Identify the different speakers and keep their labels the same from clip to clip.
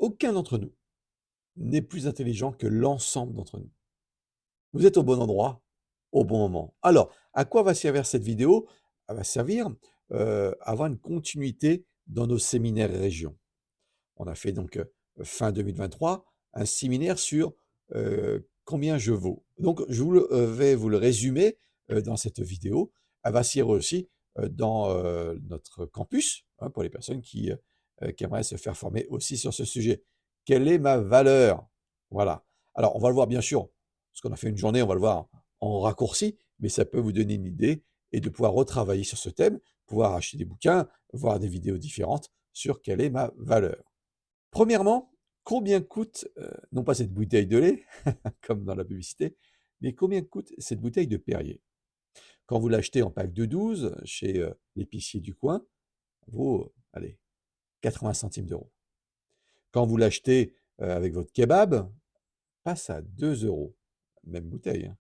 Speaker 1: Aucun d'entre nous n'est plus intelligent que l'ensemble d'entre nous. Vous êtes au bon endroit, au bon moment. Alors, à quoi va servir cette vidéo? Elle va servir, à avoir une continuité dans nos séminaires régions. On a fait donc, fin 2023, un séminaire sur, combien je vaux. Donc je vais vous le résumer, dans cette vidéo. Elle va servir aussi, dans, notre campus, hein, pour les personnes qui aimeraient se faire former aussi sur ce sujet. Quelle est ma valeur? Voilà. Alors on va le voir bien sûr, parce qu'on a fait une journée, on va le voir en raccourci, mais ça peut vous donner une idée et de pouvoir retravailler sur ce thème, pouvoir acheter des bouquins, voir des vidéos différentes sur quelle est ma valeur. Premièrement, combien coûte, non pas cette bouteille de lait, comme dans la publicité, mais combien coûte cette bouteille de Perrier? Quand vous l'achetez en pack de 12 chez, l'épicier du coin, vaut, allez, 80 centimes d'euros. Quand vous l'achetez, avec votre kebab, passe à 2 euros, même bouteille, hein.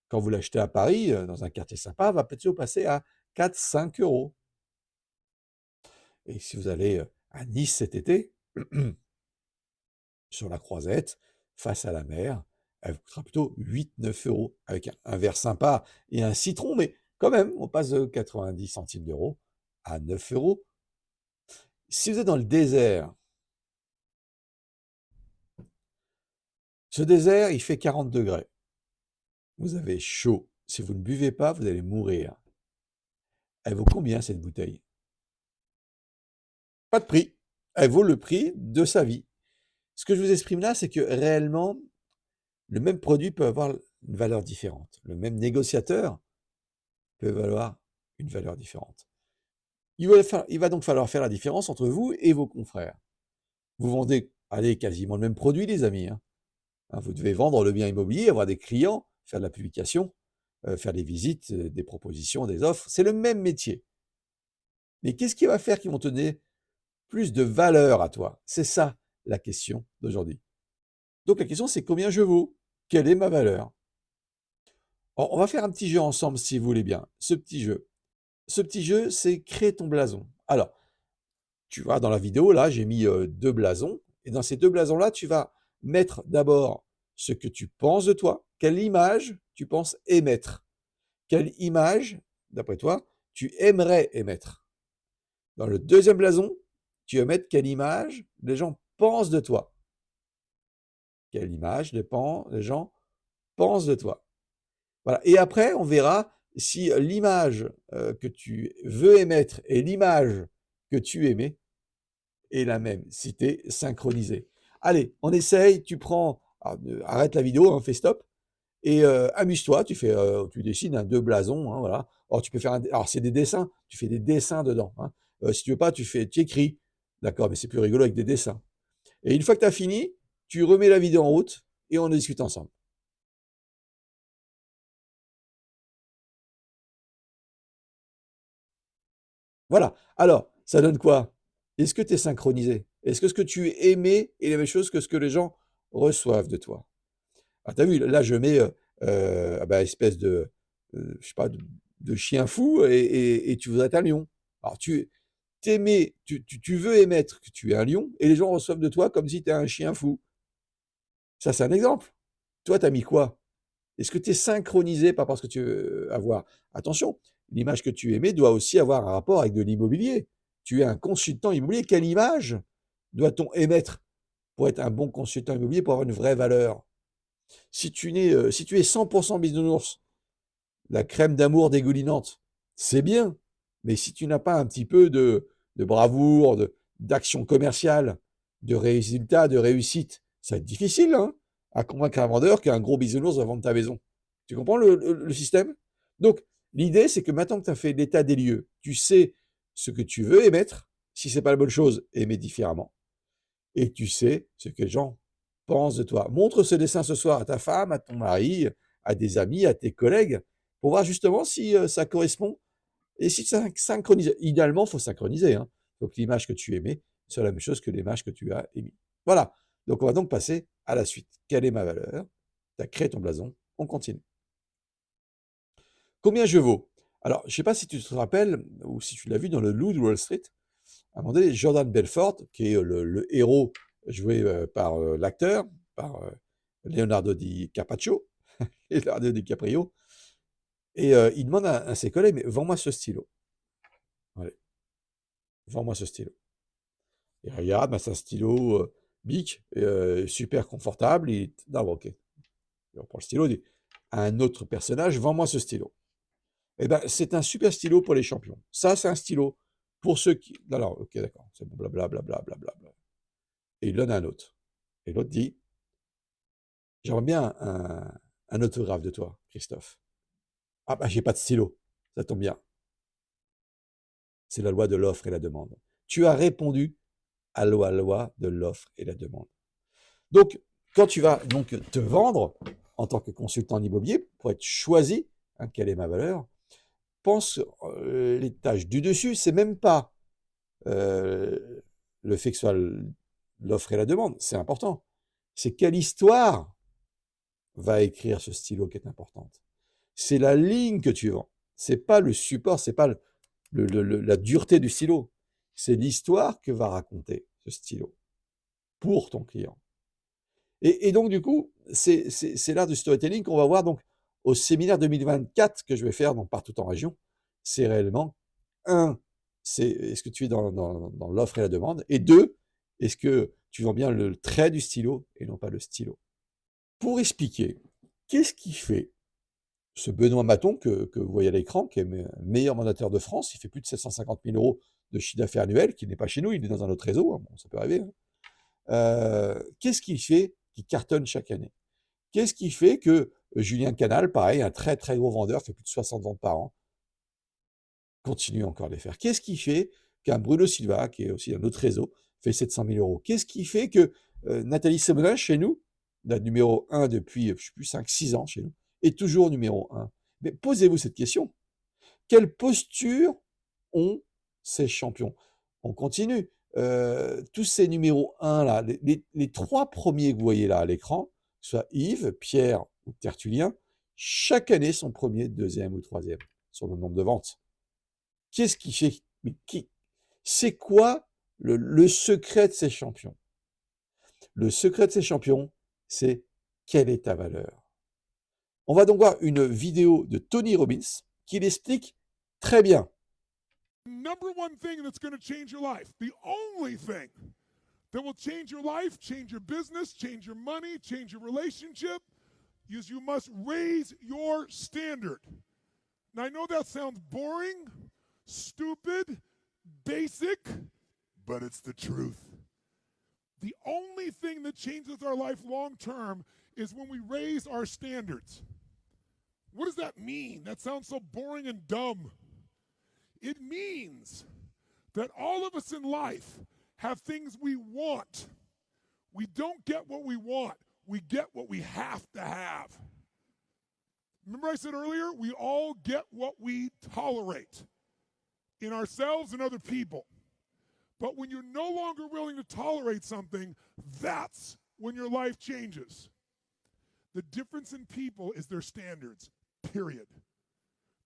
Speaker 1: Quand vous l'achetez à Paris, dans un quartier sympa, va plutôt passer à 4-5 euros. Et si vous allez, à Nice cet été, sur la croisette, face à la mer, elle vous coûtera plutôt 8-9 euros, avec un verre sympa et un citron, mais quand même, on passe de 90 centimes d'euros à 9 euros. Si vous êtes dans le désert, ce désert, il fait 40 degrés. Vous avez chaud. Si vous ne buvez pas, vous allez mourir. Elle vaut combien cette bouteille? Pas de prix. Elle vaut le prix de sa vie. Ce que je vous exprime là, c'est que réellement, le même produit peut avoir une valeur différente. Le même négociateur peut valoir une valeur différente. Il va donc falloir faire la différence entre vous et vos confrères. Vous vendez, allez, quasiment le même produit, les amis, hein. Hein, vous devez vendre le bien immobilier, avoir des clients, faire de la publication, faire des visites, des propositions, des offres. C'est le même métier. Mais qu'est-ce qui va faire qu'ils vont te donner plus de valeur à toi? C'est ça la question d'aujourd'hui. Donc la question, c'est combien je vaux? Quelle est ma valeur? On va faire un petit jeu ensemble, si vous voulez bien. Ce petit jeu, c'est créer ton blason. Alors, tu vois, dans la vidéo, là, j'ai mis 2 blasons et dans ces 2 blasons-là, tu vas mettre d'abord ce que tu penses de toi, quelle image tu penses émettre. Quelle image, d'après toi, tu aimerais émettre. Dans le deuxième blason, tu vas mettre quelle image les gens pensent de toi. Quelle image les gens pensent de toi. Voilà, et après, on verra si l'image, que tu veux émettre et l'image que tu émets est la même, si tu es synchronisé. Allez, on essaye, tu prends arrête la vidéo, hein, fais stop et amuse-toi, tu dessines, hein, 2 blasons, hein, voilà. Alors tu peux faire alors c'est des dessins, tu fais des dessins dedans, hein. Si tu veux pas, tu écris, d'accord, mais c'est plus rigolo avec des dessins et une fois que tu as fini, tu remets la vidéo en route et on en discute ensemble. Voilà. Alors, ça donne quoi? Est-ce que tu es synchronisé? Est-ce que ce que tu émets est la même chose que ce que les gens reçoivent de toi? Ah, tu vu, là, je mets, ah bah, espèce de, je sais pas, de chien fou et tu voudrais être un lion. Alors tu veux émettre que tu es un lion et les gens reçoivent de toi comme si tu es un chien fou. Ça, c'est un exemple. Toi, tu as mis quoi? Est-ce que tu es synchronisé par rapport à ce que tu veux avoir? Attention, l'image que tu émets doit aussi avoir un rapport avec de l'immobilier. Tu es un consultant immobilier. Quelle image doit-on émettre pour être un bon consultant immobilier, pour avoir une vraie valeur? Si tu es 100% bisounours, la crème d'amour dégoulinante, c'est bien. Mais si tu n'as pas un petit peu de bravoure, d'action commerciale, de résultat, de réussite, ça va être difficile, hein, à convaincre un vendeur qu'un gros bisounours va vendre ta maison. Tu comprends le système? Donc, l'idée, c'est que maintenant que tu as fait l'état des lieux, tu sais ce que tu veux émettre. Si ce n'est pas la bonne chose, émets différemment. Et tu sais ce que les gens pensent de toi. Montre ce dessin ce soir à ta femme, à ton mari, à des amis, à tes collègues, pour voir justement si ça correspond et si ça synchronise. Idéalement, il faut synchroniser, hein. Il faut que l'image que tu émets soit la même chose que l'image que tu as émise. Voilà. Donc, on va donc passer à la suite. Quelle est ma valeur? Tu as créé ton blason. On continue. Combien je vaux? Alors, je ne sais pas si tu te rappelles ou si tu l'as vu dans le Loup de Wall Street. À un moment donné, Jordan Belfort, qui est le héros joué par l'acteur, par Leonardo DiCaprio, Leonardo DiCaprio, et il demande à ses collègues, mais vends-moi ce stylo. Allez, vends-moi ce stylo. Il regarde, bah, c'est un stylo Bic, super confortable. Non, bon, ok. Il reprend le stylo, il dit à un autre personnage, vends-moi ce stylo. Eh ben, c'est un super stylo pour les champions. Ça, c'est un stylo pour ceux qui. Alors, ok, d'accord, c'est bon, blablabla, blablabla. Et il donne à un autre. Et l'autre dit, j'aimerais bien un autographe de toi, Christophe. Ah, bah, j'ai pas de stylo. Ça tombe bien. C'est la loi de l'offre et la demande. Tu as répondu à la loi de l'offre et la demande. Donc, quand tu vas donc te vendre en tant que consultant en immobilier, pour être choisi, hein, quelle est ma valeur, pense les tâches du dessus, c'est même pas le fait que ce soit l'offre et la demande, c'est important. C'est quelle histoire va écrire ce stylo qui est importante. C'est la ligne que tu vends. C'est pas le support, c'est pas la dureté du stylo. C'est l'histoire que va raconter ce stylo pour ton client. Et donc, du coup, c'est l'art du storytelling qu'on va voir donc au séminaire 2024 que je vais faire donc partout en région. C'est réellement, un, c'est est-ce que tu es dans l'offre et la demande, et deux, est-ce que tu vends bien le trait du stylo et non pas le stylo. Pour expliquer, qu'est-ce qui fait ce Benoît Maton que vous voyez à l'écran, qui est meilleur mandataire de France, il fait plus de 750 000 euros de chiffre d'affaires annuel, qui n'est pas chez nous, il est dans un autre réseau, hein, bon, ça peut arriver, hein. Qu'est-ce qui fait qu'il cartonne chaque année? Qu'est-ce qui fait que Julien Canal, pareil, un très très gros vendeur, fait plus de 60 ventes par an, continue encore à les faire? Qu'est-ce qui fait qu'un Bruno Silva, qui est aussi un autre réseau, fait 700 000 euros? Qu'est-ce qui fait que Nathalie Semonin, chez nous, la numéro 1 depuis, je ne sais plus, 5-6 ans chez nous, est toujours numéro 1? Mais posez-vous cette question. Quelle posture ont ces champions? On continue. Tous ces numéros 1 là, les 3 premiers que vous voyez là à l'écran, soit Yves, Pierre ou Tertullien, chaque année sont premiers, deuxième ou troisième sur le nombre de ventes. Qu'est-ce qui fait? C'est quoi le secret de ces champions? Le secret de ces champions, c'est quelle est ta valeur? On va donc voir une vidéo de Tony Robbins qui l'explique très bien.
Speaker 2: Number one thing that's going to change your life, the only thing that will change your life, change your business, change your money, change your relationship, is you must raise your standard. Now, I know that sounds boring, stupid, basic, but it's the truth. The only thing that changes our life long term is when we raise our standards. What does that mean? That sounds so boring and dumb. It means that all of us in life have things we want. We don't get what we want, we get what we have to have. Remember I said earlier, we all get what we tolerate in ourselves and other people. But when you're no longer willing to tolerate something, that's when your life changes. The difference in people is their standards, period.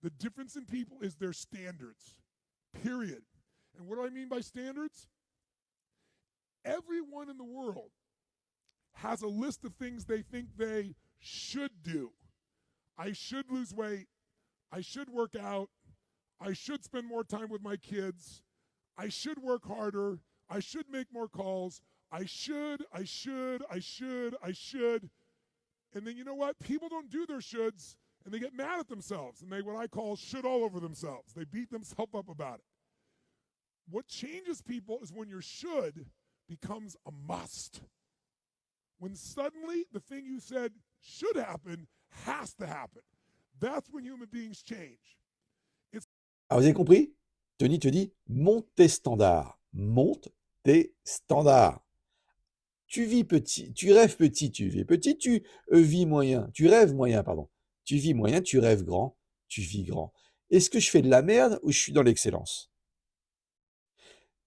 Speaker 2: The difference in people is their standards, period. And what do I mean by standards? Everyone in the world has a list of things they think they should do. I should lose weight. I should work out. I should spend more time with my kids. I should work harder. I should make more calls. I should. And then you know what? People don't do their shoulds, and they get mad at themselves, and they what I call should all over themselves. They beat themselves up about it. What changes people is when your should becomes a must. When suddenly the thing you said should happen has to happen. That's when human beings change.
Speaker 1: Alors, vous avez compris? Tony te dit, monte tes standards. Monte tes standards. Tu vis petit, tu rêves petit, tu vis petit, tu vis moyen, tu rêves moyen, pardon. Tu vis moyen, tu rêves grand, tu vis grand. Est-ce que je fais de la merde ou je suis dans l'excellence?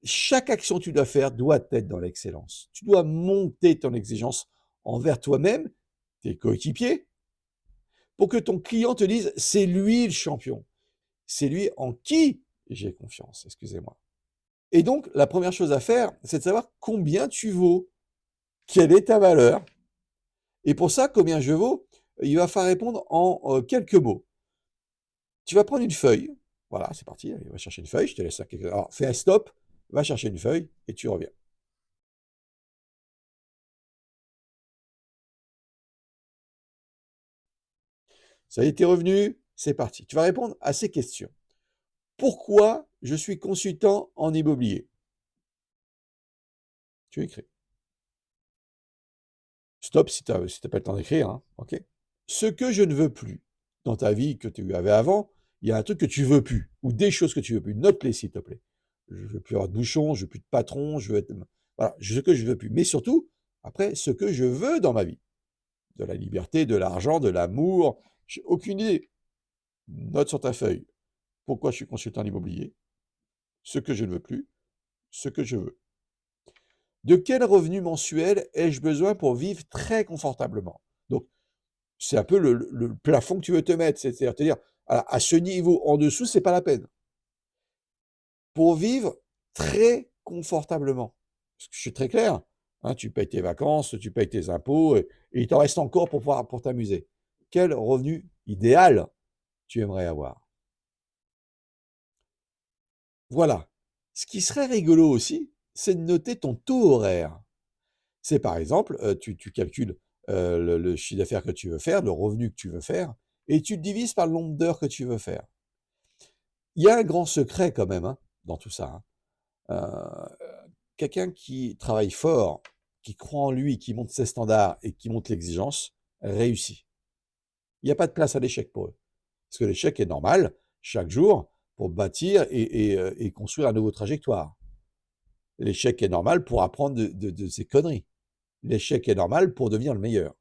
Speaker 1: Chaque action que tu dois faire doit être dans l'excellence. Tu dois monter ton exigence envers toi-même, tes coéquipiers, pour que ton client te dise, c'est lui le champion. C'est lui en qui j'ai confiance, excusez-moi. Et donc, la première chose à faire, c'est de savoir combien tu vaux. quelle est ta valeur? Et pour ça, combien je vaux, il va falloir répondre en quelques mots. Tu vas prendre une feuille. Voilà, c'est parti. Allez, va chercher une feuille. Je te laisse ça. Alors, fais un stop, va chercher une feuille et tu reviens. Ça y est, t'es revenu. C'est parti. Tu vas répondre à ces questions. Pourquoi je suis consultant en immobilier? Tu écris. Stop si tu n'as pas le temps d'écrire. Hein. OK. Ce que je ne veux plus dans ta vie que tu avais avant, il y a un truc que tu veux plus, ou des choses que tu veux plus. Note-les, s'il te plaît. Je veux plus avoir de bouchon, je veux plus de patron, je veux être... Voilà, ce que je veux plus. Mais surtout, après, ce que je veux dans ma vie. De la liberté, de l'argent, de l'amour. J'ai aucune idée. Note sur ta feuille. Pourquoi je suis consultant en immobilier? Ce que je ne veux plus, ce que je veux. De quel revenu mensuel ai-je besoin pour vivre très confortablement? Donc, c'est un peu le plafond que tu veux te mettre. C'est-à-dire te dire, à ce niveau en dessous, c'est pas la peine. Pour vivre très confortablement. Parce que je suis très clair. Hein, tu payes tes vacances, tu payes tes impôts, et il t'en reste encore pour t'amuser. Quel revenu idéal tu aimerais avoir? Voilà. Ce qui serait rigolo aussi, c'est de noter ton taux horaire. C'est par exemple, tu calcules le chiffre d'affaires que tu veux faire, le revenu que tu veux faire, et tu le divises par le nombre d'heures que tu veux faire. Il y a un grand secret quand même hein, dans tout ça. Hein. Quelqu'un qui travaille fort, qui croit en lui, qui monte ses standards et qui monte l'exigence, réussit. Il n'y a pas de place à l'échec pour eux. Parce que l'échec est normal chaque jour pour bâtir et construire une nouvelle trajectoire. L'échec est normal pour apprendre de ses conneries. L'échec est normal pour devenir le meilleur.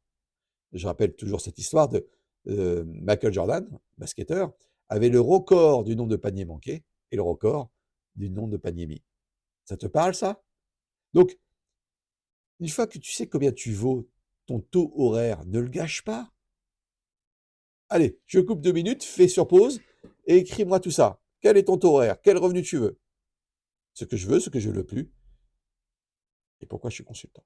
Speaker 1: Je rappelle toujours cette histoire de Michael Jordan, basketteur, avait le record du nombre de paniers manqués et le record du nombre de paniers mis. Ça te parle, ça? Donc, une fois que tu sais combien tu vaux, ton taux horaire, ne le gâche pas. Allez, je coupe 2 minutes, fais sur pause et écris-moi tout ça. Quel est ton taux horaire? Quel revenu tu veux? Ce que je veux, ce que je ne veux plus. Et pourquoi je suis consultant?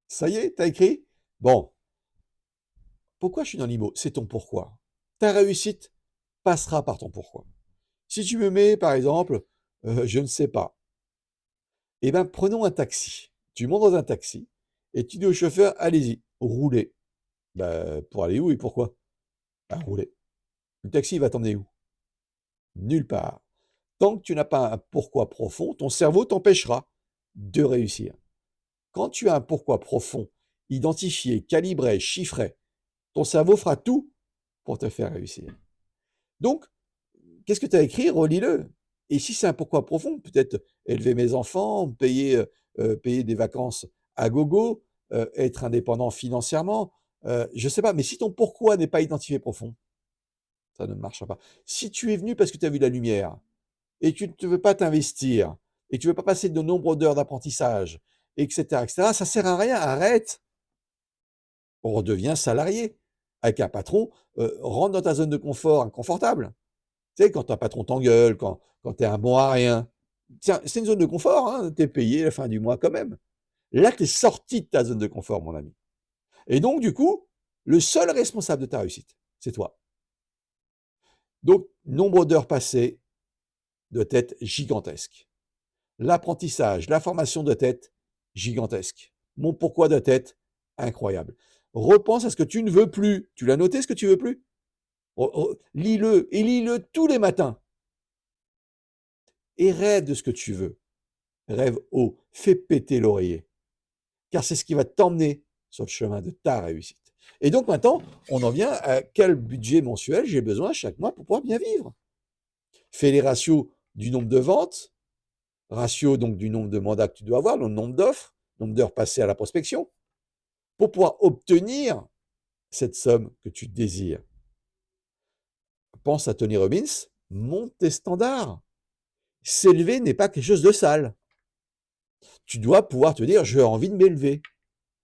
Speaker 1: Ça y est, t'as écrit? Bon, pourquoi je suis dans l'IMO? C'est ton pourquoi. Ta réussite passera par ton pourquoi. Si tu me mets, par exemple, je ne sais pas, eh bien, prenons un taxi. Tu montes dans un taxi et tu dis au chauffeur, allez-y, roulez. Ben, pour aller où et pourquoi? Ben, rouler. Le taxi, il va t'emmener où? Nulle part. Tant que tu n'as pas un pourquoi profond, ton cerveau t'empêchera de réussir. Quand tu as un pourquoi profond, identifié, calibré, chiffré, ton cerveau fera tout pour te faire réussir. Donc, qu'est-ce que tu as écrit? Relis-le. Et si c'est un pourquoi profond, peut-être élever mes enfants, payer des vacances à gogo, être indépendant financièrement, je ne sais pas. Mais si ton pourquoi n'est pas identifié profond, ça ne marchera pas. Si tu es venu parce que tu as vu la lumière et que tu ne veux pas t'investir et que tu ne veux pas passer de nombreuses d'heures d'apprentissage, etc., ça ne sert à rien. Arrête. On redevient salarié. Avec un patron, rentre dans ta zone de confort inconfortable. Tu sais, quand ton patron t'engueule, quand tu es un bon à rien. Tiens, c'est une zone de confort, hein, tu es payé à la fin du mois quand même. Là, tu es sorti de ta zone de confort, mon ami. Et donc, du coup, le seul responsable de ta réussite, c'est toi. Donc, nombre d'heures passées doit être gigantesque. L'apprentissage, la formation doit être gigantesque. Mon pourquoi doit être incroyable. Repense à ce que tu ne veux plus. Tu l'as noté, ce que tu veux plus? Lis-le et lis-le tous les matins. Et rêve de ce que tu veux. Rêve haut, fais péter l'oreiller. Car c'est ce qui va t'emmener sur le chemin de ta réussite. Et donc maintenant, on en vient à quel budget mensuel j'ai besoin chaque mois pour pouvoir bien vivre. Fais les ratios du nombre de ventes, ratio donc du nombre de mandats que tu dois avoir, le nombre d'offres, nombre d'heures passées à la prospection, pour pouvoir obtenir cette somme que tu désires. Pense à Tony Robbins, monte tes standards. S'élever n'est pas quelque chose de sale. Tu dois pouvoir te dire, j'ai envie de m'élever.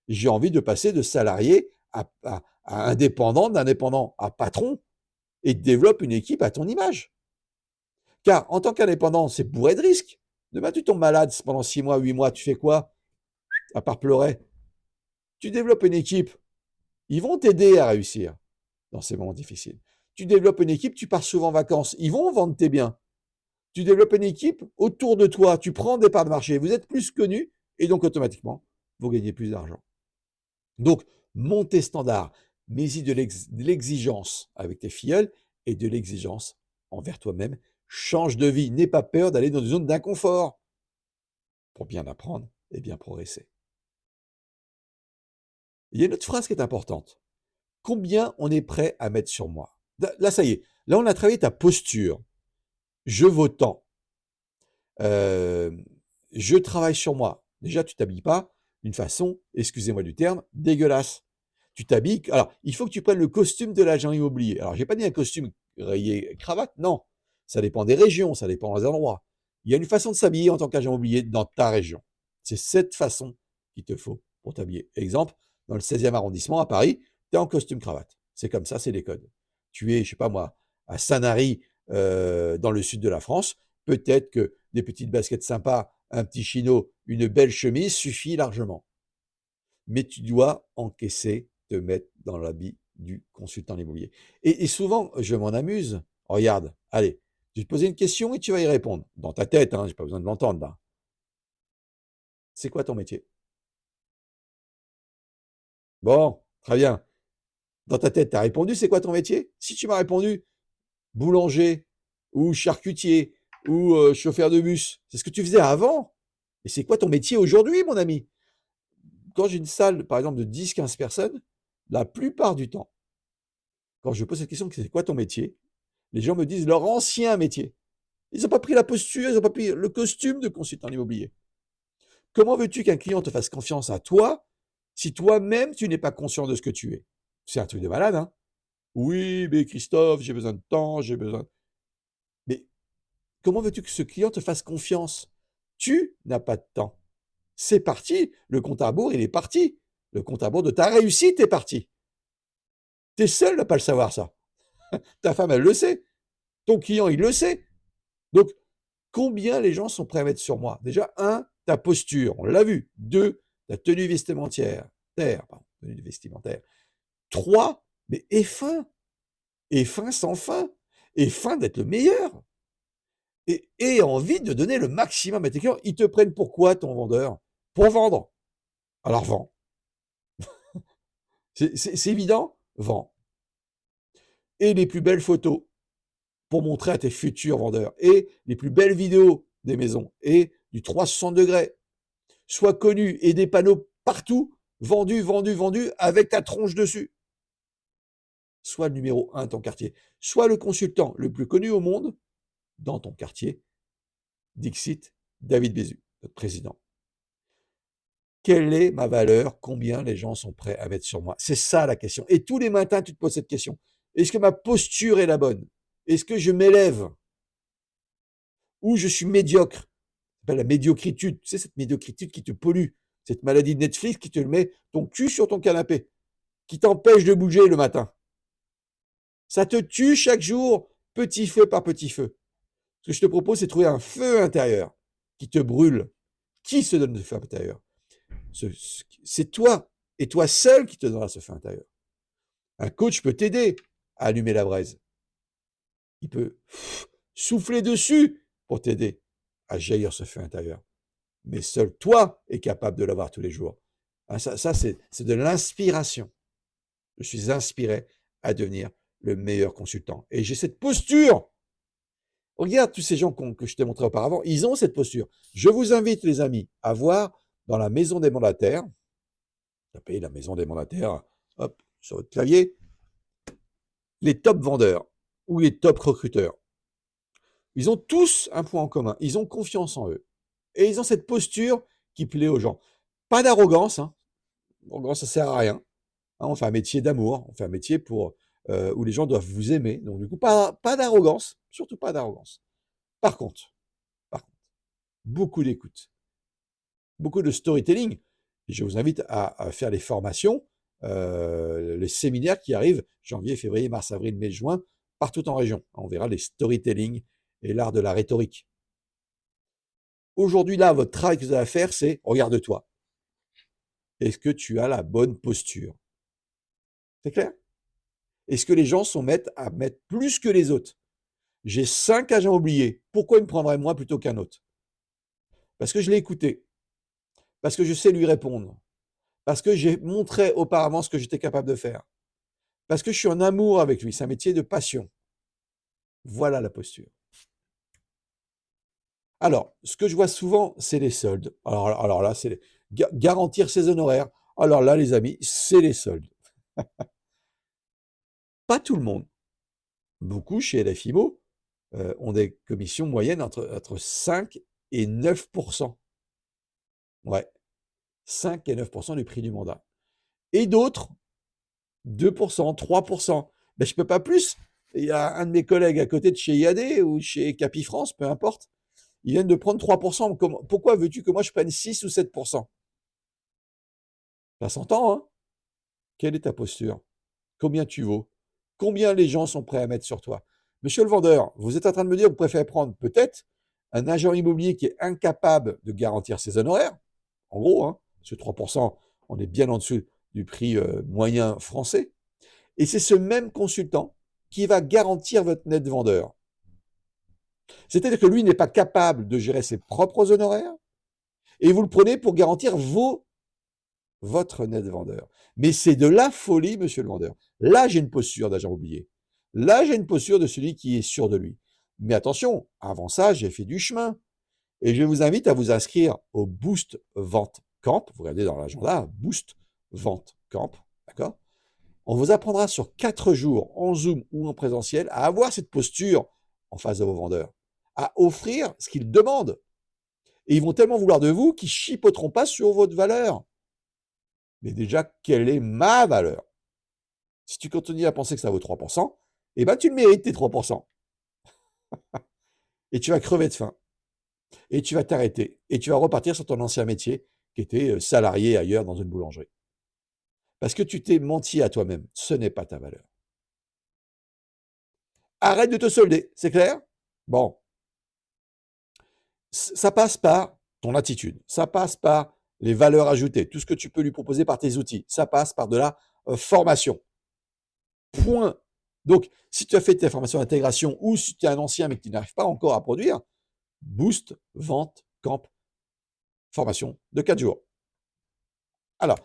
Speaker 1: J'ai envie de passer de salarié à indépendant, d'indépendant à patron, et développe une équipe à ton image. Car en tant qu'indépendant, c'est bourré de risques. Demain, tu tombes malade pendant 6 mois, 8 mois, tu fais quoi? À part pleurer. Tu développes une équipe. Ils vont t'aider à réussir dans ces moments difficiles. Tu développes une équipe, tu pars souvent en vacances. Ils vont vendre tes biens. Tu développes une équipe autour de toi. Tu prends des parts de marché. Vous êtes plus connus et donc automatiquement, vous gagnez plus d'argent. Donc, monte tes standards. Mets-y de l'exigence avec tes filleuls et de l'exigence envers toi-même. Change de vie. N'aie pas peur d'aller dans une zone d'inconfort pour bien apprendre et bien progresser. Il y a une autre phrase qui est importante. Combien on est prêt à mettre sur moi? Là, ça y est. Là, on a travaillé ta posture. Je vaux tant. Je travaille sur moi. Déjà, tu t'habilles pas d'une façon, excusez-moi du terme, dégueulasse. Tu t'habilles. Alors, il faut que tu prennes le costume de l'agent immobilier. Alors, j'ai pas dit un costume rayé cravate, non. Ça dépend des régions, ça dépend des endroits. Il y a une façon de s'habiller en tant qu'agent immobilier dans ta région. C'est cette façon qu'il te faut pour t'habiller. Exemple, dans le 16e arrondissement à Paris, tu es en costume cravate. C'est comme ça, c'est les codes. Tu es, je sais pas moi, à Sanary, dans le sud de la France, peut-être que des petites baskets sympas, un petit chino, une belle chemise suffit largement. Mais tu dois encaisser, te mettre dans l'habit du consultant immobilier. Et souvent, je m'en amuse. Regarde, allez, je vais te poser une question et tu vas y répondre. Dans ta tête, hein, je n'ai pas besoin de l'entendre là. C'est quoi ton métier? Bon, très bien. Dans ta tête, tu as répondu, c'est quoi ton métier? Si tu m'as répondu boulanger ou charcutier ou chauffeur de bus, c'est ce que tu faisais avant. Et c'est quoi ton métier aujourd'hui, mon ami? Quand j'ai une salle, par exemple, de 10-15 personnes, la plupart du temps, quand je pose cette question, c'est quoi ton métier? Les gens me disent leur ancien métier. Ils n'ont pas pris la posture, ils n'ont pas pris le costume de consultant immobilier. Comment veux-tu qu'un client te fasse confiance à toi si toi-même, tu n'es pas conscient de ce que tu es? C'est un truc de malade, hein? Oui, mais Christophe, j'ai besoin de temps, j'ai besoin... Mais comment veux-tu que ce client te fasse confiance? Tu n'as pas de temps. C'est parti, le compte à rebours, il est parti. Le compte à rebours de ta réussite est parti. Tu es seul à ne pas le savoir, ça. Ta femme, elle le sait. Ton client, il le sait. Donc, combien les gens sont prêts à mettre sur moi? Déjà, un, ta posture, on l'a vu. Deux, ta tenue vestimentaire. Tenue vestimentaire. Trois, mais aie faim. Aie faim sans fin. Aie faim d'être le meilleur. Et aie envie de donner le maximum à tes clients. Ils te prennent pour quoi, ton vendeur? Pour vendre. Alors, vends. C'est évident? Vends. Et les plus belles photos pour montrer à tes futurs vendeurs. Et les plus belles vidéos des maisons. Et du 360 degrés. Sois connu et des panneaux partout, vendu, vendu, vendu, avec ta tronche dessus. Sois le numéro 1 de ton quartier. Sois le consultant le plus connu au monde dans ton quartier. Dixit David Bézu, notre président. Quelle est ma valeur? Combien les gens sont prêts à mettre sur moi? C'est ça la question. Et tous les matins, tu te poses cette question. Est-ce que ma posture est la bonne? Est-ce que je m'élève? Ou je suis médiocre? C'est la médiocritude. Tu sais, cette médiocritude qui te pollue. Cette maladie de Netflix qui te met ton cul sur ton canapé, qui t'empêche de bouger le matin. Ça te tue chaque jour, petit feu par petit feu. Ce que je te propose, c'est de trouver un feu intérieur qui te brûle. Qui se donne le feu intérieur? C'est toi, et toi seul qui te donnera ce feu intérieur. Un coach peut t'aider à allumer la braise. Il peut souffler dessus pour t'aider à jaillir ce feu intérieur. Mais seul toi est capable de l'avoir tous les jours. Ça c'est de l'inspiration. Je suis inspiré à devenir le meilleur consultant. Et j'ai cette posture. Regarde tous ces gens que je t'ai montré auparavant, ils ont cette posture. Je vous invite, les amis, à voir dans la maison des mandataires, tapez la maison des mandataires, hop, sur votre clavier, les top vendeurs ou les top recruteurs. Ils ont tous un point en commun, ils ont confiance en eux. Et ils ont cette posture qui plaît aux gens. Pas d'arrogance, hein. L'arrogance, ça sert à rien. On fait un métier d'amour, on fait un métier où les gens doivent vous aimer. Donc du coup, pas d'arrogance, surtout pas d'arrogance. Par contre, beaucoup d'écoute, beaucoup de storytelling. Et je vous invite à faire les formations, les séminaires qui arrivent janvier, février, mars, avril, mai, juin partout en région. On verra les storytelling et l'art de la rhétorique. Aujourd'hui, là, votre travail que vous avez à faire, c'est regarde-toi. Est-ce que tu as la bonne posture? C'est clair? Est-ce que les gens sont mettent à mettre plus que les autres? J'ai 5 agents oubliés. Pourquoi il me prendrait moi plutôt qu'un autre? Parce que je l'ai écouté. Parce que je sais lui répondre. Parce que j'ai montré auparavant ce que j'étais capable de faire. Parce que je suis en amour avec lui. C'est un métier de passion. Voilà la posture. Alors, ce que je vois souvent, c'est les soldes. Alors là, c'est garantir ses honoraires. Alors là, les amis, c'est les soldes. Pas tout le monde. Beaucoup chez LFIMO ont des commissions moyennes entre 5 et 9%. Ouais, 5 et 9% du prix du mandat. Et d'autres, 2%, 3%. Ben, je ne peux pas plus. Il y a un de mes collègues à côté de chez IAD ou chez Capifrance, peu importe. Ils viennent de prendre 3%. Pourquoi veux-tu que moi je prenne 6 ou 7%? Ça s'entend, hein? Quelle est ta posture? Combien tu vaux? Combien les gens sont prêts à mettre sur toi? Monsieur le vendeur, vous êtes en train de me dire que vous préférez prendre peut-être un agent immobilier qui est incapable de garantir ses honoraires. En gros, hein, ce 3%, on est bien en dessous du prix moyen français. Et c'est ce même consultant qui va garantir votre net vendeur. C'est-à-dire que lui n'est pas capable de gérer ses propres honoraires et vous le prenez pour garantir votre net vendeur. Mais c'est de la folie, monsieur le vendeur. Là, j'ai une posture d'agent oublié. Là, j'ai une posture de celui qui est sûr de lui. Mais attention, avant ça, j'ai fait du chemin. Et je vous invite à vous inscrire au Boost Vente Camp. Vous regardez dans l'agenda, Boost Vente Camp. D'accord? On vous apprendra sur 4 jours, en Zoom ou en présentiel, à avoir cette posture en face de vos vendeurs, à offrir ce qu'ils demandent. Et ils vont tellement vouloir de vous qu'ils chipoteront pas sur votre valeur. Mais déjà, quelle est ma valeur? Si tu continues à penser que ça vaut 3%, eh ben tu le mérites tes 3%. Et tu vas crever de faim. Et tu vas t'arrêter. Et tu vas repartir sur ton ancien métier qui était salarié ailleurs dans une boulangerie. Parce que tu t'es menti à toi-même. Ce n'est pas ta valeur. Arrête de te solder, c'est clair? Bon. Ça passe par ton attitude. Ça passe par les valeurs ajoutées, tout ce que tu peux lui proposer par tes outils. Ça passe par de la formation. Point. Donc, si tu as fait tes formations d'intégration ou si tu es un ancien mais que tu n'arrives pas encore à produire, Boost, Vente, Camp, formation de 4 jours. Alors,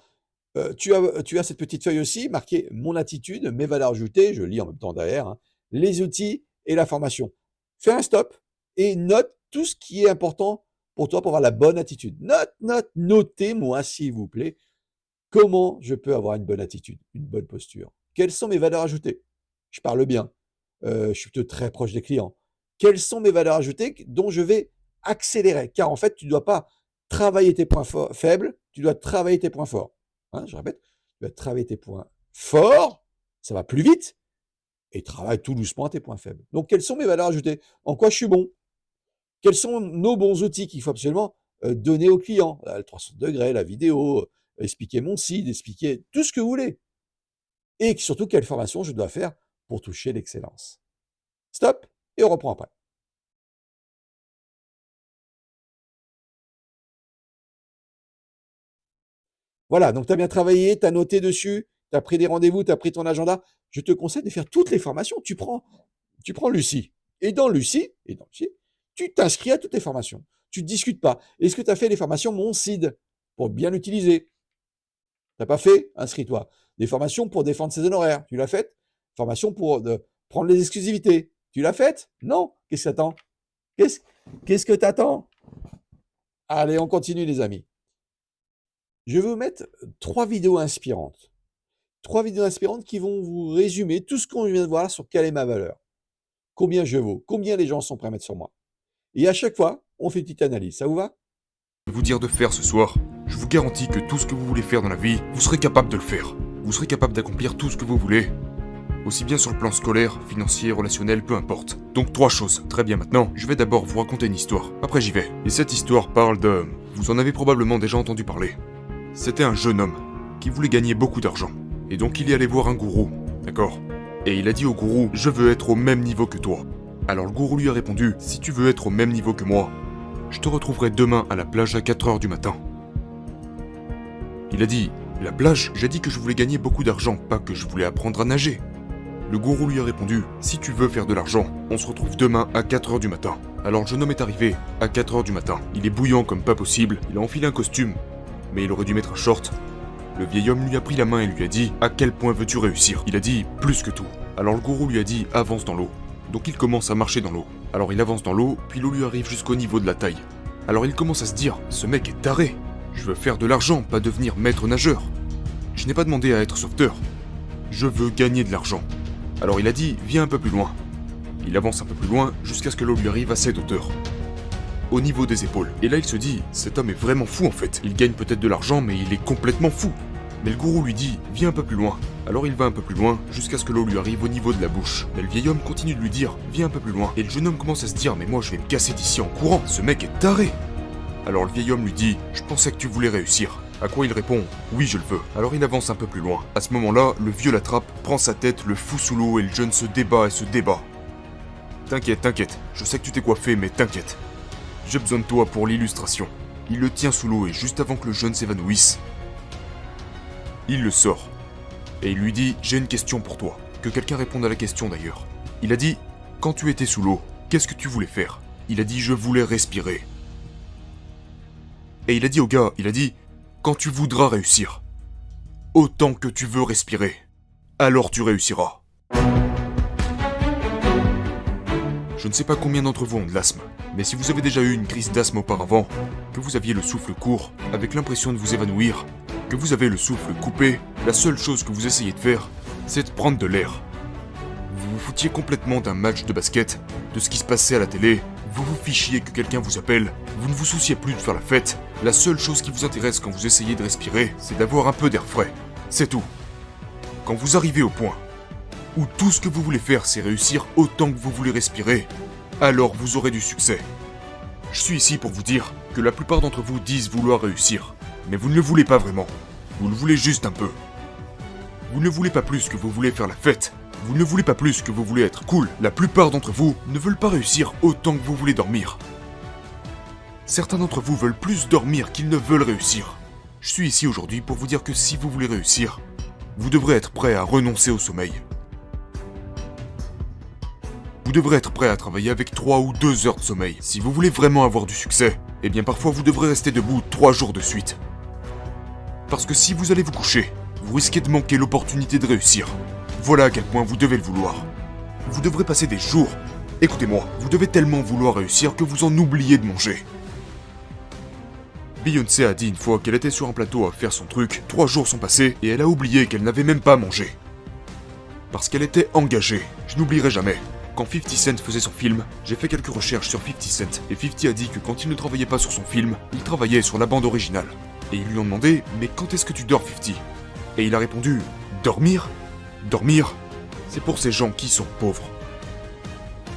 Speaker 1: tu as cette petite feuille aussi marquée mon attitude, mes valeurs ajoutées, je lis en même temps derrière, hein, les outils et la formation. Fais un stop et note tout ce qui est important pour toi pour avoir la bonne attitude. Notez-moi s'il vous plaît, comment je peux avoir une bonne attitude, une bonne posture. Quelles sont mes valeurs ajoutées? Je parle bien. Je suis plutôt très proche des clients. Quelles sont mes valeurs ajoutées dont je vais accélérer? Car en fait, tu ne dois pas travailler tes points faibles, tu dois travailler tes points forts. Hein, je répète, tu dois travailler tes points forts, ça va plus vite, et travaille tout doucement tes points faibles. Donc, quelles sont mes valeurs ajoutées? En quoi je suis bon? Quels sont nos bons outils qu'il faut absolument donner aux clients? Le 300 degrés, la vidéo, expliquer mon site, expliquer tout ce que vous voulez. Et surtout, quelle formation je dois faire pour toucher l'excellence. Stop, et on reprend après. Voilà, donc tu as bien travaillé, tu as noté dessus, tu as pris des rendez-vous, tu as pris ton agenda. Je te conseille de faire toutes les formations. Tu prends Lucie. Et dans Lucie, tu t'inscris à toutes les formations. Tu ne discutes pas. Est-ce que tu as fait les formations Mon CID pour bien l'utiliser? Tu n'as pas fait? Inscris-toi. Des formations pour défendre ses honoraires. Tu l'as faite? Formation pour prendre les exclusivités. Tu l'as faite? Non. Qu'est-ce que t'attends? Qu'est-ce que t'attends? Allez, on continue les amis. Je vais vous mettre 3 vidéos inspirantes. 3 vidéos inspirantes qui vont vous résumer tout ce qu'on vient de voir sur quelle est ma valeur. Combien je vaux, combien les gens sont prêts à mettre sur moi. Et à chaque fois, on fait une petite analyse. Ça vous va?
Speaker 3: Vous dire de faire ce soir, je vous garantis que tout ce que vous voulez faire dans la vie, vous serez capable de le faire. Vous serez capable d'accomplir tout ce que vous voulez. Aussi bien sur le plan scolaire, financier, relationnel, peu importe. Donc 3 choses. Très bien, maintenant, je vais d'abord vous raconter une histoire. Après j'y vais. Et cette histoire parle de... Vous en avez probablement déjà entendu parler. C'était un jeune homme qui voulait gagner beaucoup d'argent. Et donc il y allait voir un gourou, d'accord? Et il a dit au gourou, je veux être au même niveau que toi. Alors le gourou lui a répondu, si tu veux être au même niveau que moi, je te retrouverai demain à la plage à 4 heures du matin. Il a dit, la plage, j'ai dit que je voulais gagner beaucoup d'argent, pas que je voulais apprendre à nager. Le gourou lui a répondu, si tu veux faire de l'argent, on se retrouve demain à 4 heures du matin. Alors le jeune homme est arrivé à 4 heures du matin. Il est bouillant comme pas possible, il a enfilé un costume, mais il aurait dû mettre un short. Le vieil homme lui a pris la main et lui a dit, à quel point veux-tu réussir? Il a dit, plus que tout. Alors le gourou lui a dit, avance dans l'eau. Donc il commence à marcher dans l'eau. Alors il avance dans l'eau, puis l'eau lui arrive jusqu'au niveau de la taille. Alors il commence à se dire, ce mec est taré. Je veux faire de l'argent, pas devenir maître nageur. Je n'ai pas demandé à être sauveteur. Je veux gagner de l'argent. Alors il a dit, viens un peu plus loin. Il avance un peu plus loin jusqu'à ce que l'eau lui arrive à cette hauteur. Au niveau des épaules. Et là il se dit, cet homme est vraiment fou en fait. Il gagne peut-être de l'argent, mais il est complètement fou. Mais le gourou lui dit, viens un peu plus loin. Alors il va un peu plus loin jusqu'à ce que l'eau lui arrive au niveau de la bouche. Mais le vieil homme continue de lui dire, viens un peu plus loin. Et le jeune homme commence à se dire, mais moi je vais me casser d'ici en courant. Ce mec est taré. Alors le vieil homme lui dit, je pensais que tu voulais réussir. À quoi il répond, oui je le veux. Alors il avance un peu plus loin. À ce moment-là, le vieux l'attrape, prend sa tête, le fout sous l'eau et le jeune se débat et se débat. T'inquiète, t'inquiète, je sais que tu t'es coiffé, mais t'inquiète. J'ai besoin de toi pour l'illustration. Il le tient sous l'eau et juste avant que le jeune s'évanouisse, il le sort. Et il lui dit, j'ai une question pour toi. Que quelqu'un réponde à la question d'ailleurs. Il a dit, quand tu étais sous l'eau, qu'est-ce que tu voulais faire? Il a dit, je voulais respirer. Et il a dit au gars, il a dit, quand tu voudras réussir, autant que tu veux respirer, alors tu réussiras. Je ne sais pas combien d'entre vous ont de l'asthme, mais si vous avez déjà eu une crise d'asthme auparavant, que vous aviez le souffle court, avec l'impression de vous évanouir, que vous avez le souffle coupé, la seule chose que vous essayez de faire, c'est de prendre de l'air. Vous vous foutiez complètement d'un match de basket, de ce qui se passait à la télé, vous vous fichiez que quelqu'un vous appelle, vous ne vous souciez plus de faire la fête, la seule chose qui vous intéresse quand vous essayez de respirer, c'est d'avoir un peu d'air frais. C'est tout. Quand vous arrivez au point où tout ce que vous voulez faire c'est réussir autant que vous voulez respirer, alors vous aurez du succès. Je suis ici pour vous dire que la plupart d'entre vous disent vouloir réussir, mais vous ne le voulez pas vraiment. Vous le voulez juste un peu. Vous ne voulez pas plus que vous voulez faire la fête. Vous ne voulez pas plus que vous voulez être cool. La plupart d'entre vous ne veulent pas réussir autant que vous voulez dormir. Certains d'entre vous veulent plus dormir qu'ils ne veulent réussir. Je suis ici aujourd'hui pour vous dire que si vous voulez réussir, vous devrez être prêt à renoncer au sommeil. Vous devrez être prêt à travailler avec 3 ou 2 heures de sommeil. Si vous voulez vraiment avoir du succès, eh bien parfois vous devrez rester debout 3 jours de suite. Parce que si vous allez vous coucher, vous risquez de manquer l'opportunité de réussir. Voilà à quel point vous devez le vouloir. Vous devrez passer des jours. Écoutez-moi, vous devez tellement vouloir réussir que vous en oubliez de manger. Beyoncé a dit une fois qu'elle était sur un plateau à faire son truc, 3 jours sont passés et elle a oublié qu'elle n'avait même pas mangé. Parce qu'elle était engagée. Je n'oublierai jamais. Quand 50 Cent faisait son film, j'ai fait quelques recherches sur 50 Cent et 50 a dit que quand il ne travaillait pas sur son film, il travaillait sur la bande originale. Et ils lui ont demandé « Mais quand est-ce que tu dors 50 ?» Et il a répondu « Dormir ? Dormir, c'est pour ces gens qui sont pauvres.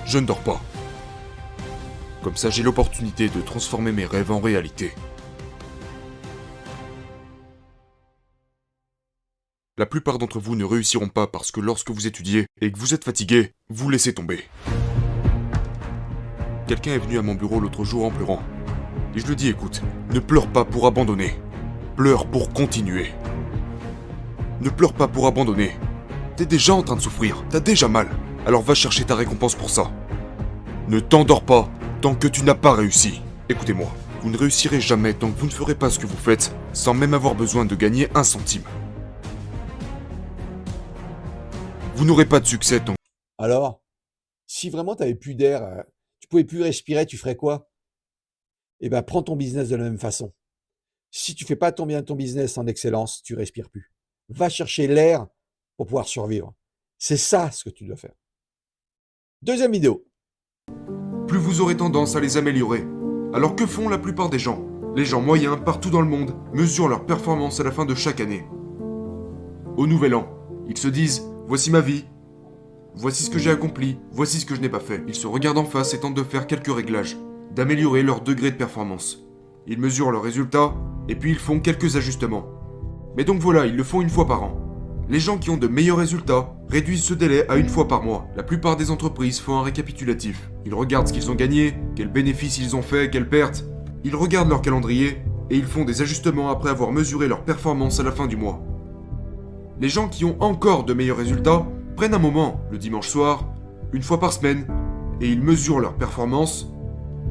Speaker 3: Je ne dors pas. Comme ça j'ai l'opportunité de transformer mes rêves en réalité. » La plupart d'entre vous ne réussiront pas parce que lorsque vous étudiez et que vous êtes fatigué, vous laissez tomber. Quelqu'un est venu à mon bureau l'autre jour en pleurant. Et je lui dis écoute, ne pleure pas pour abandonner. Pleure pour continuer. Ne pleure pas pour abandonner. T'es déjà en train de souffrir, t'as déjà mal. Alors va chercher ta récompense pour ça. Ne t'endors pas tant que tu n'as pas réussi. Écoutez-moi, vous ne réussirez jamais tant que vous ne ferez pas ce que vous faites sans même avoir besoin de gagner 1 centime. Vous n'aurez pas de succès tant...
Speaker 1: Alors, si vraiment tu n'avais plus d'air, tu pouvais plus respirer, tu ferais quoi? Eh bien, prends ton business de la même façon. Si tu fais pas ton business en excellence, tu respires plus. Va chercher l'air pour pouvoir survivre. C'est ça ce que tu dois faire. Deuxième vidéo.
Speaker 3: Plus vous aurez tendance à les améliorer. Alors que font la plupart des gens? Les gens moyens partout dans le monde mesurent leur performance à la fin de chaque année. Au nouvel an, ils se disent « Voici ma vie. Voici ce que j'ai accompli. Voici ce que je n'ai pas fait. » Ils se regardent en face et tentent de faire quelques réglages, d'améliorer leur degré de performance. Ils mesurent leurs résultats et puis ils font quelques ajustements. Mais donc voilà, ils le font une fois par an. Les gens qui ont de meilleurs résultats réduisent ce délai à une fois par mois. La plupart des entreprises font un récapitulatif. Ils regardent ce qu'ils ont gagné, quels bénéfices ils ont fait, quelles pertes. Ils regardent leur calendrier et ils font des ajustements après avoir mesuré leur performance à la fin du mois. Les gens qui ont encore de meilleurs résultats prennent un moment, le dimanche soir, une fois par semaine, et ils mesurent leur performance,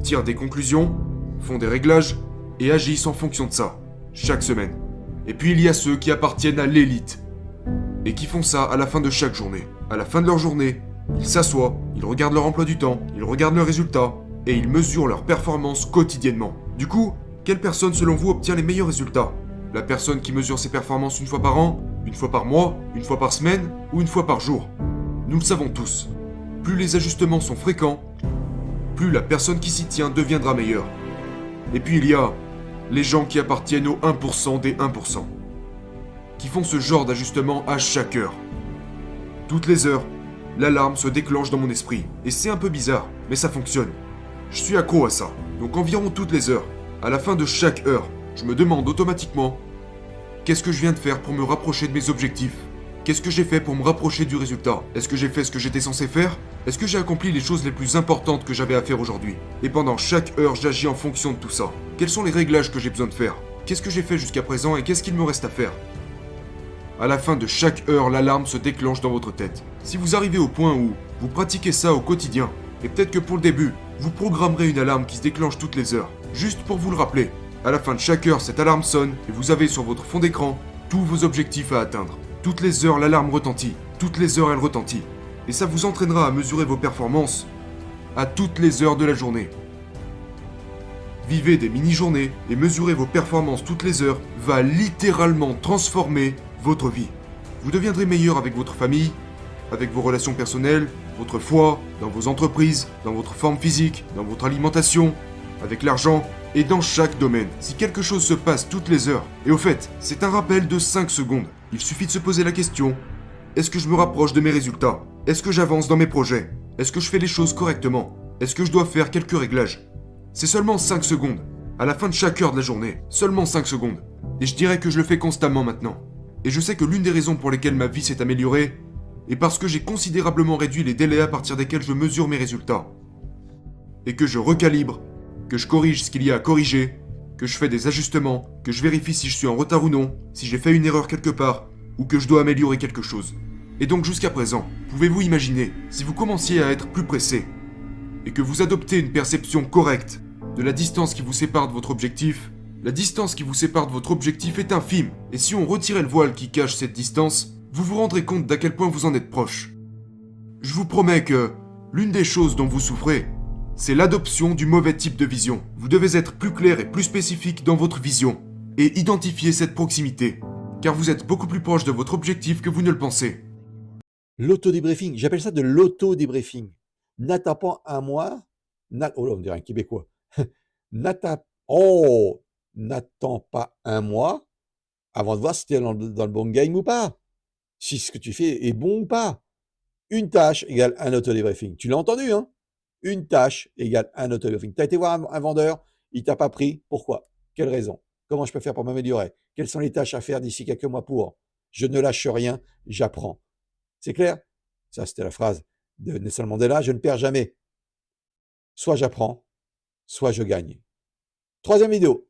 Speaker 3: tirent des conclusions, font des réglages et agissent en fonction de ça, chaque semaine. Et puis il y a ceux qui appartiennent à l'élite et qui font ça à la fin de chaque journée. À la fin de leur journée, ils s'assoient, ils regardent leur emploi du temps, ils regardent leurs résultats et ils mesurent leur performance quotidiennement. Du coup, quelle personne selon vous obtient les meilleurs résultats? La personne qui mesure ses performances une fois par an, une fois par mois, une fois par semaine ou une fois par jour? Nous le savons tous. Plus les ajustements sont fréquents, plus la personne qui s'y tient deviendra meilleure. Et puis il y a les gens qui appartiennent au 1% des 1%, qui font ce genre d'ajustement à chaque heure. Toutes les heures, l'alarme se déclenche dans mon esprit, et c'est un peu bizarre, mais ça fonctionne. Je suis accro à ça, donc environ toutes les heures, à la fin de chaque heure, je me demande automatiquement qu'est-ce que je viens de faire pour me rapprocher de mes objectifs? Qu'est-ce que j'ai fait pour me rapprocher du résultat? Est-ce que j'ai fait ce que j'étais censé faire? Est-ce que j'ai accompli les choses les plus importantes que j'avais à faire aujourd'hui? Et pendant chaque heure, j'agis en fonction de tout ça. Quels sont les réglages que j'ai besoin de faire? Qu'est-ce que j'ai fait jusqu'à présent et qu'est-ce qu'il me reste à faire? À la fin de chaque heure, l'alarme se déclenche dans votre tête. Si vous arrivez au point où vous pratiquez ça au quotidien, et peut-être que pour le début, vous programmerez une alarme qui se déclenche toutes les heures, juste pour vous le rappeler. À la fin de chaque heure, cette alarme sonne et vous avez sur votre fond d'écran tous vos objectifs à atteindre. Toutes les heures, l'alarme retentit. Toutes les heures, elle retentit. Et ça vous entraînera à mesurer vos performances à toutes les heures de la journée. Vivez des mini-journées et mesurer vos performances toutes les heures va littéralement transformer votre vie. Vous deviendrez meilleur avec votre famille, avec vos relations personnelles, votre foi, dans vos entreprises, dans votre forme physique, dans votre alimentation, avec l'argent et dans chaque domaine. Si quelque chose se passe toutes les heures, et au fait, c'est un rappel de 5 secondes, il suffit de se poser la question, est-ce que je me rapproche de mes résultats? Est-ce que j'avance dans mes projets? Est-ce que je fais les choses correctement? Est-ce que je dois faire quelques réglages? C'est seulement 5 secondes, à la fin de chaque heure de la journée, seulement 5 secondes. Et je dirais que je le fais constamment maintenant. Et je sais que l'une des raisons pour lesquelles ma vie s'est améliorée est parce que j'ai considérablement réduit les délais à partir desquels je mesure mes résultats. Et que je recalibre, que je corrige ce qu'il y a à corriger, que je fais des ajustements, que je vérifie si je suis en retard ou non, si j'ai fait une erreur quelque part, ou que je dois améliorer quelque chose. Et donc jusqu'à présent, pouvez-vous imaginer, si vous commenciez à être plus pressé, et que vous adoptez une perception correcte de la distance qui vous sépare de votre objectif, la distance qui vous sépare de votre objectif est infime, et si on retirait le voile qui cache cette distance, vous vous rendrez compte d'à quel point vous en êtes proche. Je vous promets que l'une des choses dont vous souffrez, c'est l'adoption du mauvais type de vision. Vous devez être plus clair et plus spécifique dans votre vision, et identifier cette proximité, car vous êtes beaucoup plus proche de votre objectif que vous ne le pensez.
Speaker 1: L'auto-débriefing, j'appelle ça de l'auto-débriefing. N'attends pas un mois, oh là, on dirait un Québécois. N'attends pas un mois avant de voir si tu es dans le bon game ou pas. Si ce que tu fais est bon ou pas. Une tâche égale un auto-débriefing. Tu l'as entendu, hein? Une tâche égale un auto-débriefing. Tu as été voir un vendeur, il t'a pas pris. Pourquoi? Quelle raison? Comment je peux faire pour m'améliorer? Quelles sont les tâches à faire d'ici quelques mois pour? Je ne lâche rien, j'apprends. C'est clair? Ça, c'était la phrase de Nelson Mandela. Je ne perds jamais. Soit j'apprends, soit je gagne. Troisième vidéo.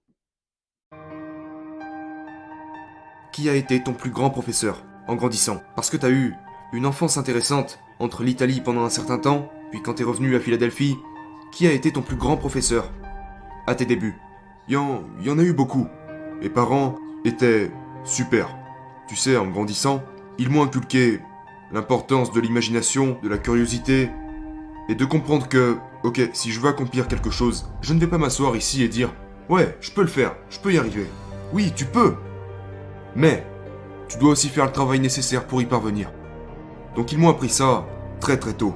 Speaker 3: Qui a été ton plus grand professeur en grandissant? Parce que t'as eu une enfance intéressante entre l'Italie pendant un certain temps, puis quand t'es revenu à Philadelphie, qui a été ton plus grand professeur à tes débuts? Il y en a eu beaucoup. Mes parents étaient super. Tu sais, en grandissant, ils m'ont inculqué l'importance de l'imagination, de la curiosité, et de comprendre que, ok, si je veux accomplir quelque chose, je ne vais pas m'asseoir ici et dire « Ouais, je peux le faire, je peux y arriver. » Oui, tu peux. Mais, tu dois aussi faire le travail nécessaire pour y parvenir. Donc ils m'ont appris ça très très tôt.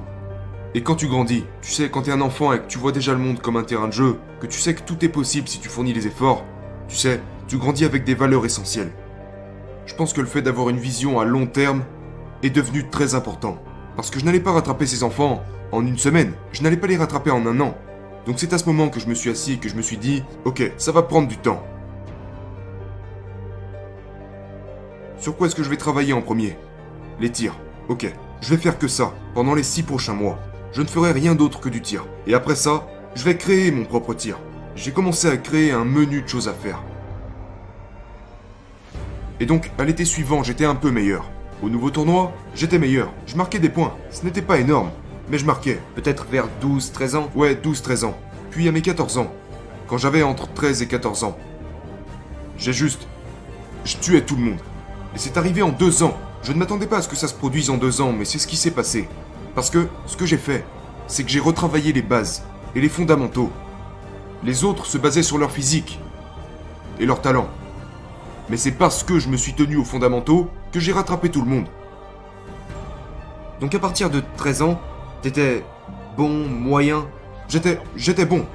Speaker 3: Et quand tu grandis, tu sais, quand t'es un enfant et que tu vois déjà le monde comme un terrain de jeu, que tu sais que tout est possible si tu fournis les efforts, tu sais, tu grandis avec des valeurs essentielles. Je pense que le fait d'avoir une vision à long terme est devenu très important. Parce que je n'allais pas rattraper ces enfants en une semaine, je n'allais pas les rattraper en un an. Donc c'est à ce moment que je me suis assis et que je me suis dit, ok, ça va prendre du temps. Sur quoi est-ce que je vais travailler en premier? Les tirs. Ok, je vais faire que ça pendant les 6 prochains mois. Je ne ferai rien d'autre que du tir. Et après ça, je vais créer mon propre tir. J'ai commencé à créer un menu de choses à faire. Et donc, à l'été suivant, j'étais un peu meilleur. Au nouveau tournoi, j'étais meilleur. Je marquais des points. Ce n'était pas énorme, mais je marquais. Peut-être vers 12-13 ans. Ouais, 12-13 ans. Puis à mes 14 ans, quand j'avais entre 13 et 14 ans, je tuais tout le monde. Et c'est arrivé en 2 ans. Je ne m'attendais pas à ce que ça se produise en 2 ans, mais c'est ce qui s'est passé. Parce que ce que j'ai fait, c'est que j'ai retravaillé les bases et les fondamentaux. Les autres se basaient sur leur physique et leur talent. Mais c'est parce que je me suis tenu aux fondamentaux que j'ai rattrapé tout le monde. Donc à partir de 13 ans, t'étais bon, moyen. J'étais bon.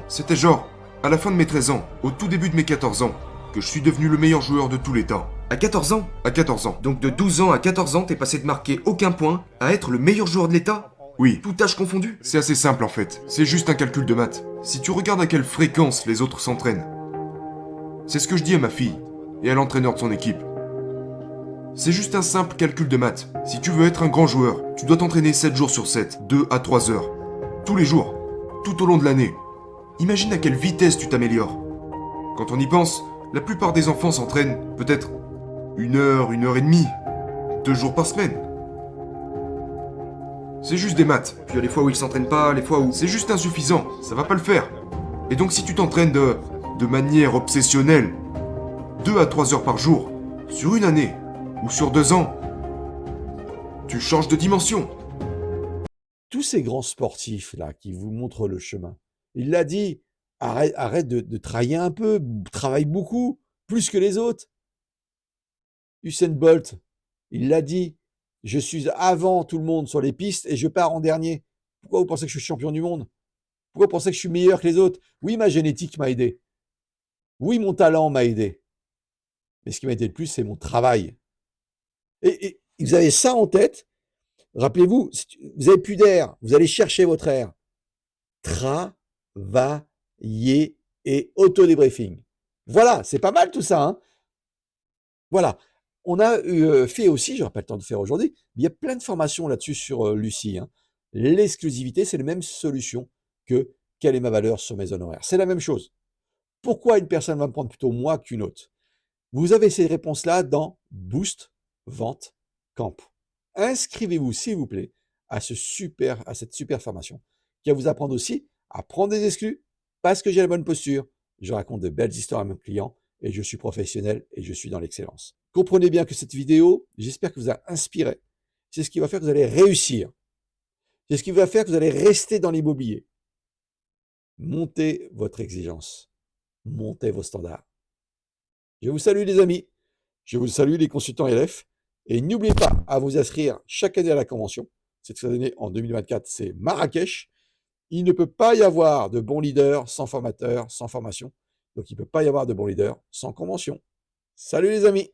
Speaker 3: C'était genre, à la fin de mes 13 ans, au tout début de mes 14 ans, que je suis devenu le meilleur joueur de tous les temps. À 14 ans? À 14 ans. Donc de 12 ans à 14 ans, t'es passé de marquer aucun point à être le meilleur joueur de l'État? Oui. Tout âge confondu? C'est assez simple en fait. C'est juste un calcul de maths. Si tu regardes à quelle fréquence les autres s'entraînent. C'est ce que je dis à ma fille et à l'entraîneur de son équipe. C'est juste un simple calcul de maths. Si tu veux être un grand joueur, tu dois t'entraîner 7 jours sur 7, 2 à 3 heures. Tous les jours, tout au long de l'année. Imagine à quelle vitesse tu t'améliores. Quand on y pense, la plupart des enfants s'entraînent peut-être 1 heure, 1 heure et demie, 2 jours par semaine. C'est juste des maths. Puis il y a les fois où ils s'entraînent pas, les fois où c'est juste insuffisant, ça va pas le faire. Et donc si tu t'entraînes de manière obsessionnelle, 2 à 3 heures par jour, sur une année, ou sur 2 ans, tu changes de dimension.
Speaker 1: Tous ces grands sportifs là qui vous montrent le chemin, il l'a dit, arrête de travailler un peu, travaille beaucoup, plus que les autres. Usain Bolt, il l'a dit, je suis avant tout le monde sur les pistes et je pars en dernier. Pourquoi vous pensez que je suis champion du monde? Pourquoi vous pensez que je suis meilleur que les autres? Oui, ma génétique m'a aidé. Oui, mon talent m'a aidé. Mais ce qui m'a aidé le plus, c'est mon travail. Et vous avez ça en tête. Rappelez-vous, vous n'avez plus d'air. Vous allez chercher votre air. Travailler et auto-débriefing. Voilà, c'est pas mal tout ça. Hein, voilà. On a fait aussi, je n'aurai pas le temps de faire aujourd'hui, mais il y a plein de formations là-dessus sur Lucie. Hein. L'exclusivité, c'est la même solution que quelle est ma valeur sur mes honoraires. C'est la même chose. Pourquoi une personne va me prendre plutôt moi qu'une autre? Vous avez ces réponses-là dans Boost Vente Camp. Inscrivez-vous, s'il vous plaît, à cette super formation qui va vous apprendre aussi à prendre des exclus parce que j'ai la bonne posture. Je raconte de belles histoires à mes clients et je suis professionnel et je suis dans l'excellence. Comprenez bien que cette vidéo, j'espère que vous a inspiré. C'est ce qui va faire que vous allez réussir. C'est ce qui va faire que vous allez rester dans l'immobilier. Montez votre exigence. Montez vos standards. Je vous salue les amis. Je vous salue les consultants LF. Et n'oubliez pas à vous inscrire chaque année à la convention. Cette année, en 2024, c'est Marrakech. Il ne peut pas y avoir de bons leaders sans formateur, sans formation. Donc, il ne peut pas y avoir de bons leaders sans convention. Salut les amis!